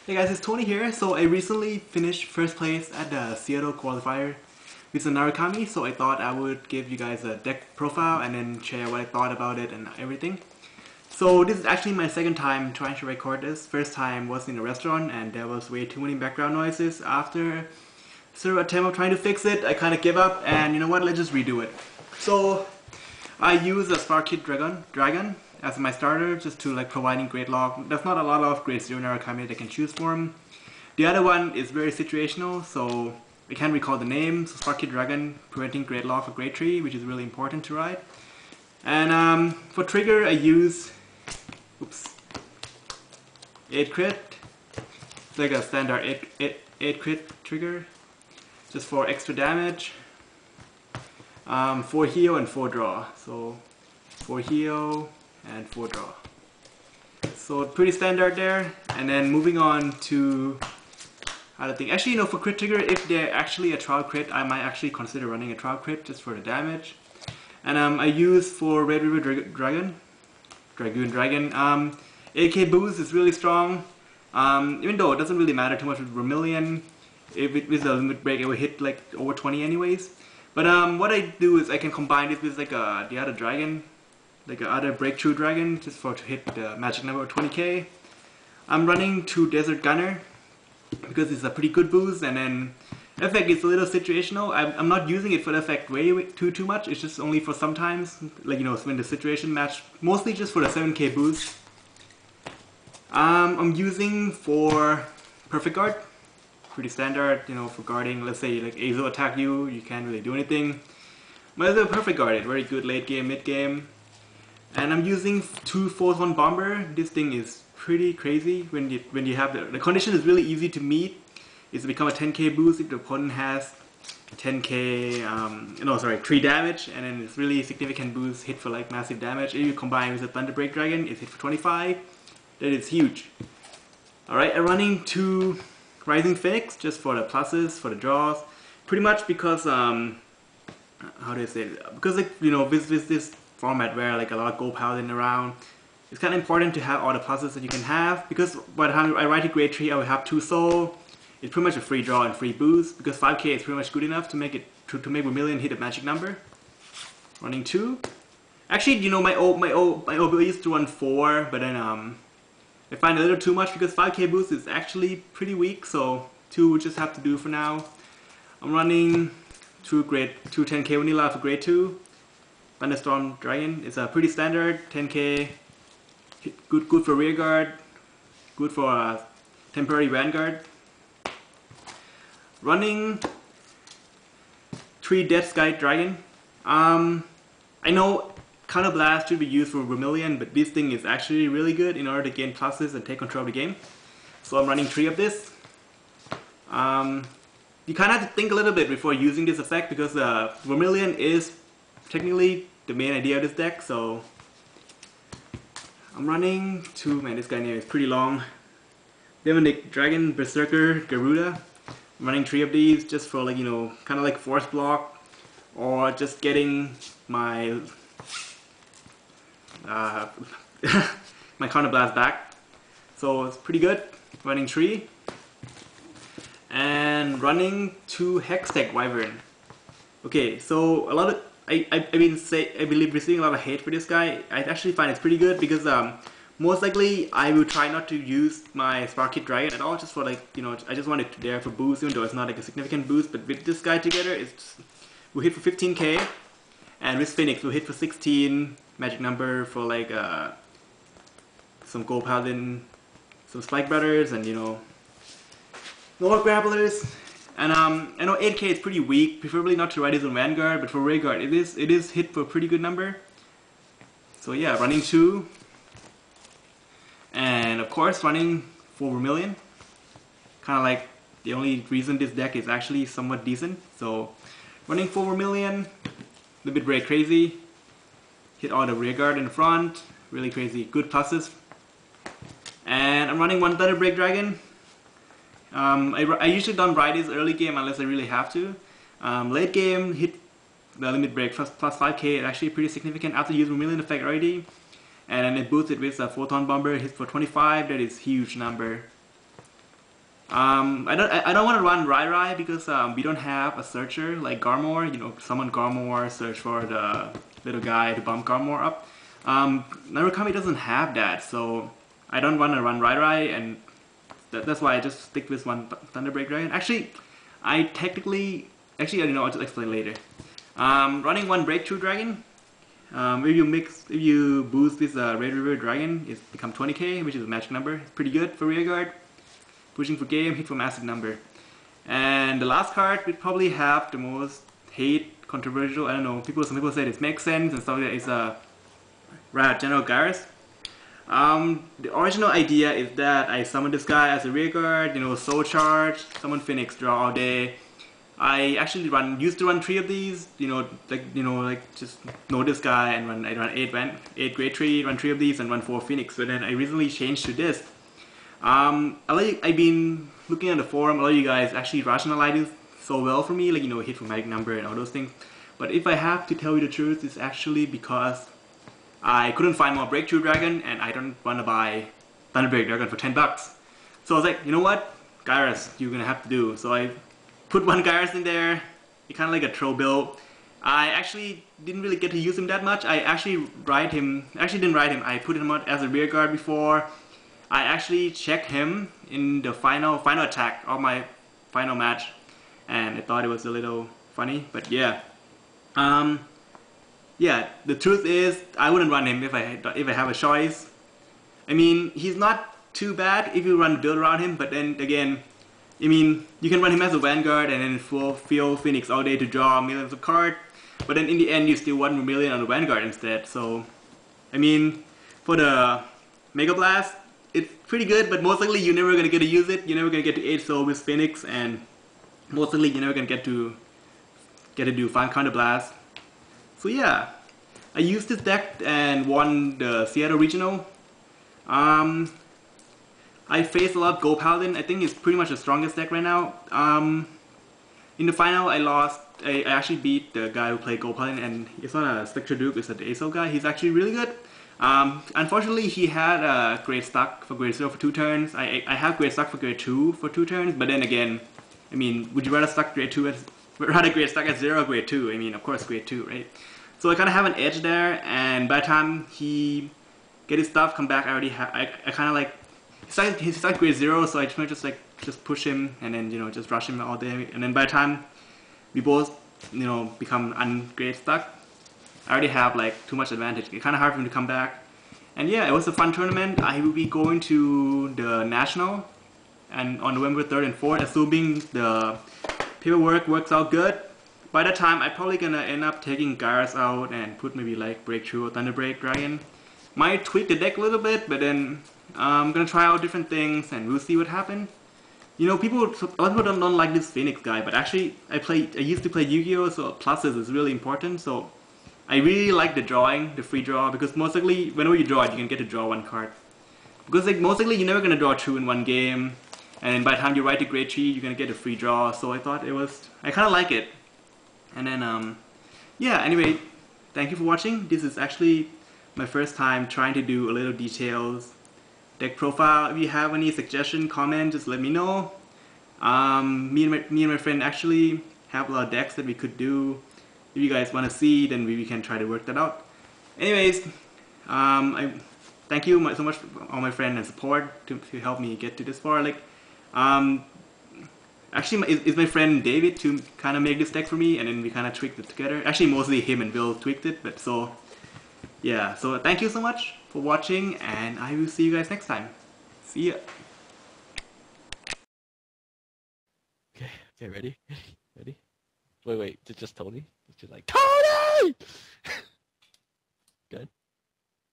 Hey guys, it's Tony here. So I recently finished first place at the Seattle Qualifier with the Narukami, so I thought I would give you guys a deck profile and then share what I thought about it and everything. So this is actually my second time trying to record this. First time was in a restaurant and there was way too many background noises. After several attempts of trying to fix it, I kind of gave up and you know what, let's just redo it. So I use a Sparkit Dragon as my starter, just to like providing great log. There's not a lot of grade 0 Narukami that I can choose from. The other one is very situational, so I can't recall the name. So Sparkit Dragon, preventing grade log for grade 3, which is really important to ride. And for trigger I use 8 crit. It's like a standard 8 crit trigger, just for extra damage. 4 heal and 4 draw. So 4 heal and 4 draw. So pretty standard there. And then moving on to other thing. Actually, you know, for crit trigger, if they're actually a trial crit, I might actually consider running a trial crit just for the damage. And I use for Red River Dragoon, 8k boost is really strong. Even though it doesn't really matter too much with Vermilion, if it with the limit break, it will hit like over 20 anyways. But what I do is I can combine this with like the other dragon, like other breakthrough dragon, just for to hit the magic number of 20k. I'm running 2 Desert Gunner because it's a pretty good boost, and then effect is a little situational. I'm not using it for the effect way too much. It's just only for sometimes, like you know, when the situation match. Mostly just for the 7k boost. I'm using for Perfect Guard. Pretty standard, you know, for guarding. Let's say like Azo attack you, you can't really do anything. Might as well Perfect Guard it. Very good late game, mid game. And I'm using 2 Photon Bomber. This thing is pretty crazy when you have the condition is really easy to meet. It's to become a 10k boost if the opponent has 10k, 3 damage, and then it's really significant boost, hit for like massive damage. If you combine with the Thunderbreak Dragon, it's hit for 25. That is huge. Alright, I'm running 2 Rising Phoenix just for the pluses, for the draws. Pretty much because how do I say it? Because like you know, with this format where like a lot of gold paladin around, it's kind of important to have all the pluses that you can have, because by the time I ride to grade 3 I will have 2 soul. It's pretty much a free draw and free boost, because 5k is pretty much good enough to make it to make Vermilion hit a magic number. Running 2. Actually, you know, my old build used to run 4, but then I find a little too much because 5k boost is actually pretty weak, so 2 would just have to do for now. I'm running 2 10k vanilla for grade 2. Thunderstorm Dragon is a pretty standard 10k, good for rear guard, good for temporary vanguard. Running 3 Dead Sky Dragon. I know Counterblast should be used for Vermilion, but this thing is actually really good in order to gain pluses and take control of the game. So I'm running 3 of this. You kind of have to think a little bit before using this effect, because Vermilion is technically the main idea of this deck. So I'm running 2, man, this guy name is pretty long. Demonic Dragon Berserker Garuda. I'm running 3 of these just for like, you know, kind of like force block, or just getting my my Counterblast back. So it's pretty good. Running 3. And running 2 Hextech Wyvern. Okay, so a lot of I believe receiving a lot of hate for this guy. I actually find it's pretty good because most likely I will try not to use my Sparkit Dragon at all, just for like, you know, I just want it there for boost, even though it's not like a significant boost. But with this guy together, we'll hit for 15k, and with Phoenix we'll hit for 16 magic number for like some Gold Paladin, some Spike Brothers, and you know, more Grapplers. And I know 8k is pretty weak, preferably not to ride this on Vanguard, but for rear guard it is hit for a pretty good number. So yeah, running 2. And of course running 4 Vermilion. Kind of like the only reason this deck is actually somewhat decent. So running 4 Vermilion, a little bit very crazy. Hit all the rear guard in the front, really crazy, good pluses. And I'm running 1 Thunderbreak Dragon. I usually don't ride this early game unless I really have to. Late game, hit the limit break plus 5k, actually pretty significant after using Vermilion effect already. And then it boosted with a Photon Bomber, hits for 25, that is huge number. I don't want to run Rai because we don't have a searcher like Garmor. You know, summon Garmor, search for the little guy to bump Garmor up. Narukami doesn't have that, so I don't want to run Rai, and that's why I just stick with one Thunderbreak Dragon. Actually, I don't know. I'll just explain later. Running one Breakthrough Dragon. If you boost this Red River Dragon, it's become 20k, which is a magic number. It's pretty good for rearguard. Pushing for game, hit for massive number. And the last card would probably have the most hate, controversial. I don't know. Some people say this makes sense and stuff like that. It's General Garrus. The original idea is that I summon this guy as a rearguard, you know, soul charge, summon Phoenix, draw all day. I actually used to run 3 of these, just know this guy and I run 8 grade 3, run 3 of these and run 4 Phoenix. But then I recently changed to this. I've been looking at the forum, a lot of you guys actually rationalize this so well for me, like, you know, hit for magic number and all those things. But if I have to tell you the truth, it's actually because I couldn't find more Breakthrough Dragon and I don't want to buy Thunderbreak Dragon for 10 bucks. So I was like, you know what, Garrus, you're gonna have to do. So I put one Garrus in there, kind of like a troll build. I actually didn't really get to use him that much. I actually didn't write him, I put him out as a rearguard before. I actually checked him in the final attack of my final match, and I thought it was a little funny, but yeah. Yeah, the truth is, I wouldn't run him if I have a choice. I mean, he's not too bad if you run the build around him, but then again, I mean, you can run him as a Vanguard and then feel Phoenix all day to draw millions of cards, but then in the end you still want a million on the Vanguard instead. So, I mean, for the Mega Blast, it's pretty good, but most likely you're never gonna get to use it. You're never gonna get to 8 soul with Phoenix, and most likely you're never gonna get to do 5 Counter Blast. So yeah, I used this deck and won the Seattle Regional. I faced a lot of Gold Paladin. I think it's pretty much the strongest deck right now. In the final, I lost. I actually beat the guy who played Gold Paladin, and it's not a Spectre Duke, it's an ASO guy. He's actually really good. Unfortunately, he had a Great Stuck for Grade 0 for 2 turns. I have Great Stuck for Grade 2 for 2 turns, but then again, I mean, would you rather stuck Grade 2 rather Grade Stuck at 0 or Grade 2? I mean, of course Grade 2, right? So I kind of have an edge there, and by the time he get his stuff, come back, I kind of like, he's stuck Grade 0, so I just push him, and then, you know, just rush him all day, and then by the time we both, you know, become ungrade stuck, I already have like too much advantage. It's kind of hard for him to come back. And yeah, it was a fun tournament. I will be going to the National and on November 3rd and 4th, assuming the paperwork works out good. By that time, I'm probably gonna end up taking Garrus out and put maybe like Breakthrough or Thunderbreak Dragon. Might tweak the deck a little bit, but then I'm gonna try out different things and we'll see what happens. You know, a lot of people don't like this Phoenix guy, but actually I used to play Yu-Gi-Oh, so pluses is really important. So I really like the drawing, the free draw, because most likely whenever you draw it, you can get to draw 1 card. Because like most likely you're never gonna draw 2 in 1 game, and then by the time you write to grade 3, you're gonna get a free draw. So I thought I kind of like it. And then yeah. Anyway, thank you for watching. This is actually my first time trying to do a little details deck profile. If you have any suggestion, comment, just let me know. Me and my friend actually have a lot of decks that we could do. If you guys want to see, then we can try to work that out. Anyways, I thank you so much for all my friends and support to help me get to this far. Like, actually, it's my friend David to kind of make this deck for me, and then we kind of tweaked it together. Actually, mostly him and Bill tweaked it, but so yeah. So thank you so much for watching, and I will see you guys next time. See ya. Okay, ready? Ready? Wait, just Tony? Just like, Tony! Good.